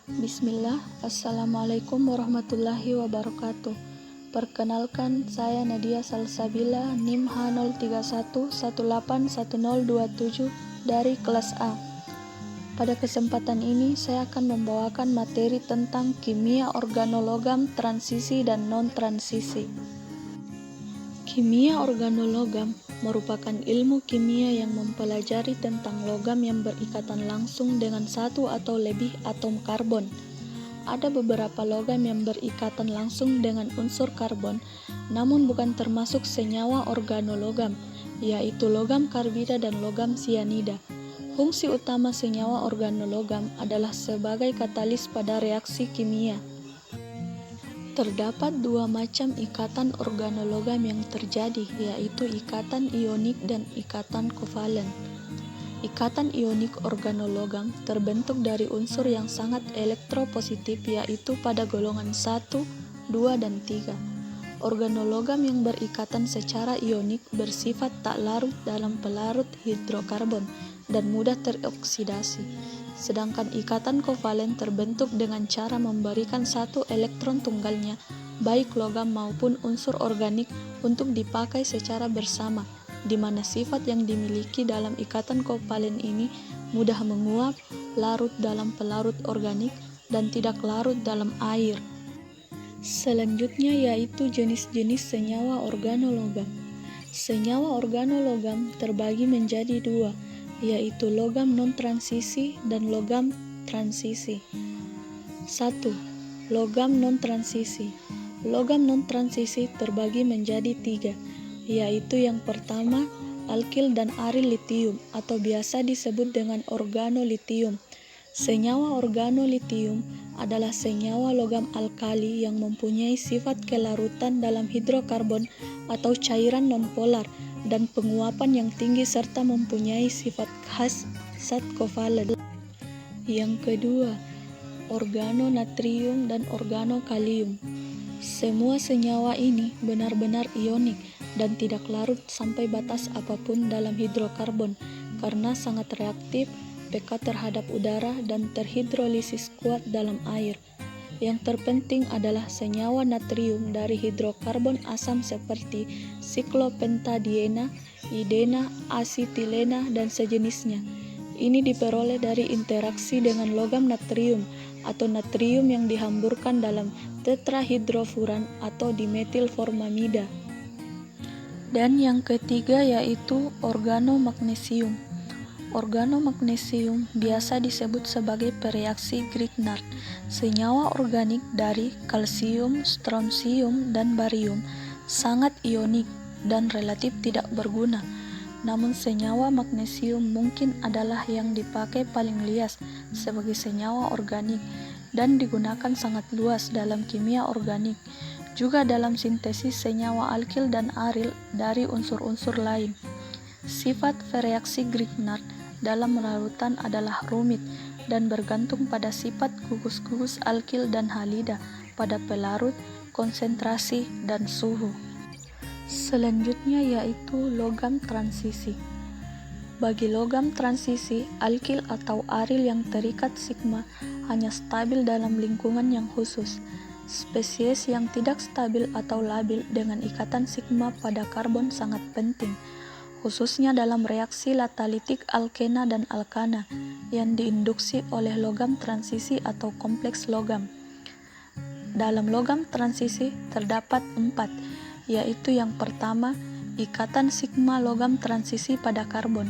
Bismillah, Assalamualaikum warahmatullahi wabarakatuh. Perkenalkan, saya Nadia Salsabila, NIM H031181027 dari kelas A. Pada kesempatan ini, saya akan membawakan materi tentang kimia organologam transisi dan non-transisi. Kimia organologam merupakan ilmu kimia yang mempelajari tentang logam yang berikatan langsung dengan satu atau lebih atom karbon. Ada beberapa logam yang berikatan langsung dengan unsur karbon, namun bukan termasuk senyawa organologam, yaitu logam karbida dan logam sianida. Fungsi utama senyawa organologam adalah sebagai katalis pada reaksi kimia. Terdapat dua macam ikatan organologam yang terjadi, yaitu ikatan ionik dan ikatan kovalen. Ikatan ionik organologam terbentuk dari unsur yang sangat elektropositif, yaitu pada golongan 1, 2, dan 3. Organologam yang berikatan secara ionik bersifat tak larut dalam pelarut hidrokarbon dan mudah teroksidasi. Sedangkan ikatan kovalen terbentuk dengan cara memberikan satu elektron tunggalnya, baik logam maupun unsur organik, untuk dipakai secara bersama, di mana sifat yang dimiliki dalam ikatan kovalen ini mudah menguap, larut dalam pelarut organik, dan tidak larut dalam air. Selanjutnya yaitu jenis-jenis senyawa organologam. Senyawa organologam terbagi menjadi dua, yaitu logam non-transisi dan logam transisi. 1. Logam non-transisi. Logam non-transisi terbagi menjadi 3, yaitu yang pertama, alkil dan aril litium atau biasa disebut dengan organolitium. Senyawa organolitium adalah senyawa logam alkali yang mempunyai sifat kelarutan dalam hidrokarbon atau cairan nonpolar dan penguapan yang tinggi serta mempunyai sifat khas zat kovalen. Yang kedua, organonatrium dan organokalium. Semua senyawa ini benar-benar ionik dan tidak larut sampai batas apapun dalam hidrokarbon karena sangat reaktif, peka terhadap udara, dan terhidrolisis kuat dalam air. Yang terpenting adalah senyawa natrium dari hidrokarbon asam seperti siklopentadiena, idena, asetilena, dan sejenisnya. Ini diperoleh dari interaksi dengan logam natrium atau natrium yang dihamburkan dalam tetrahidrofuran atau dimetilformamida. Dan yang ketiga yaitu organomagnesium. Organomagnesium biasa disebut sebagai pereaksi Grignard. Senyawa organik dari kalsium, strontium, dan barium sangat ionik dan relatif tidak berguna. Namun senyawa magnesium mungkin adalah yang dipakai paling luas sebagai senyawa organik dan digunakan sangat luas dalam kimia organik, juga dalam sintesis senyawa alkil dan aril dari unsur-unsur lain. Sifat reaksi Grignard dalam larutan adalah rumit dan bergantung pada sifat gugus-gugus alkil dan halida pada pelarut, konsentrasi, dan suhu. Selanjutnya yaitu logam transisi. Bagi logam transisi, alkil atau aril yang terikat sigma hanya stabil dalam lingkungan yang khusus. Spesies yang tidak stabil atau labil dengan ikatan sigma pada karbon sangat penting, khususnya dalam reaksi latalitik alkena dan alkana yang diinduksi oleh logam transisi atau kompleks logam. Dalam logam transisi terdapat 4, yaitu yang pertama, ikatan sigma logam transisi pada karbon,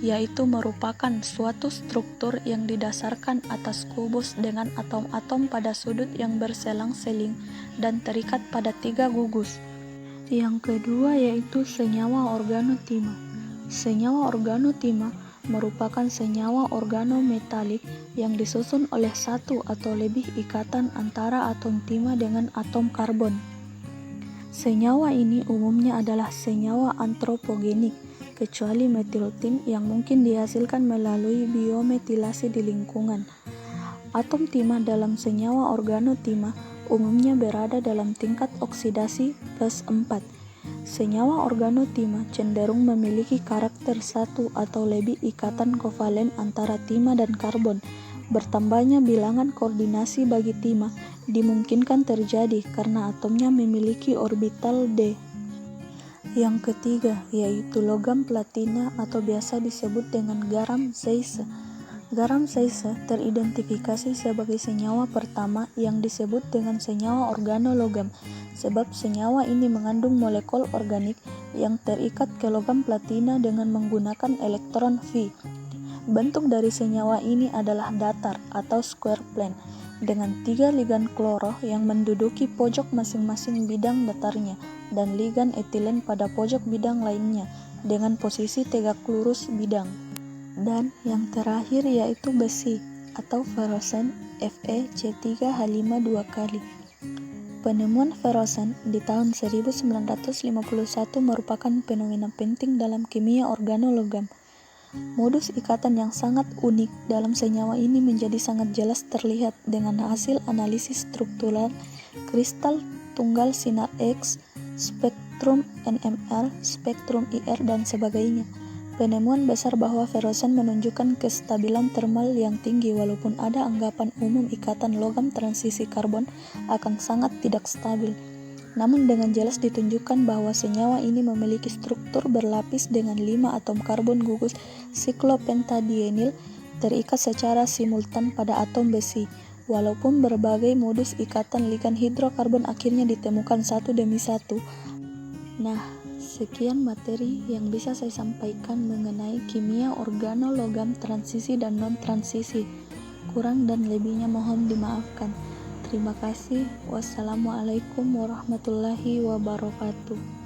yaitu merupakan suatu struktur yang didasarkan atas kubus dengan atom-atom pada sudut yang berselang-seling dan terikat pada 3 gugus. Yang kedua yaitu senyawa organotima. Senyawa organotima merupakan senyawa organometalik yang disusun oleh satu atau lebih ikatan antara atom timah dengan atom karbon. Senyawa ini umumnya adalah senyawa antropogenik, kecuali metiltim yang mungkin dihasilkan melalui biometilasi di lingkungan. Atom timah dalam senyawa organotima umumnya berada dalam tingkat oksidasi +4. Senyawa organotima cenderung memiliki karakter satu atau lebih ikatan kovalen antara timah dan karbon, Bertambahnya bilangan koordinasi bagi timah dimungkinkan terjadi karena atomnya memiliki orbital d. Yang ketiga, yaitu logam platina atau biasa disebut dengan garam seise. Garam seise teridentifikasi sebagai senyawa pertama yang disebut dengan senyawa organologam, sebab senyawa ini mengandung molekul organik yang terikat ke logam platina dengan menggunakan elektron V. Bentuk dari senyawa ini adalah datar atau square plane, dengan 3 ligan kloro yang menduduki pojok masing-masing bidang datarnya dan ligan etilen pada pojok bidang lainnya dengan posisi tegak lurus bidang. Dan yang terakhir yaitu besi atau ferrosen FeC3H5 2 kali. Penemuan ferrosen di tahun 1951 merupakan fenomena penting dalam kimia organologam. Modus ikatan yang sangat unik dalam senyawa ini menjadi sangat jelas terlihat dengan hasil analisis struktural kristal tunggal sinar X, spektrum NMR, spektrum IR, dan sebagainya. Penemuan besar bahwa ferrosen menunjukkan kestabilan termal yang tinggi walaupun ada anggapan umum ikatan logam transisi karbon akan sangat tidak stabil. Namun dengan jelas ditunjukkan bahwa senyawa ini memiliki struktur berlapis dengan 5 atom karbon gugus siklopentadienyl terikat secara simultan pada atom besi, walaupun berbagai modus ikatan ligan hidrokarbon akhirnya ditemukan satu demi satu. Nah, sekian materi yang bisa saya sampaikan mengenai kimia organologam transisi dan non-transisi. Kurang dan lebihnya mohon dimaafkan. Terima kasih. Wassalamualaikum warahmatullahi wabarakatuh.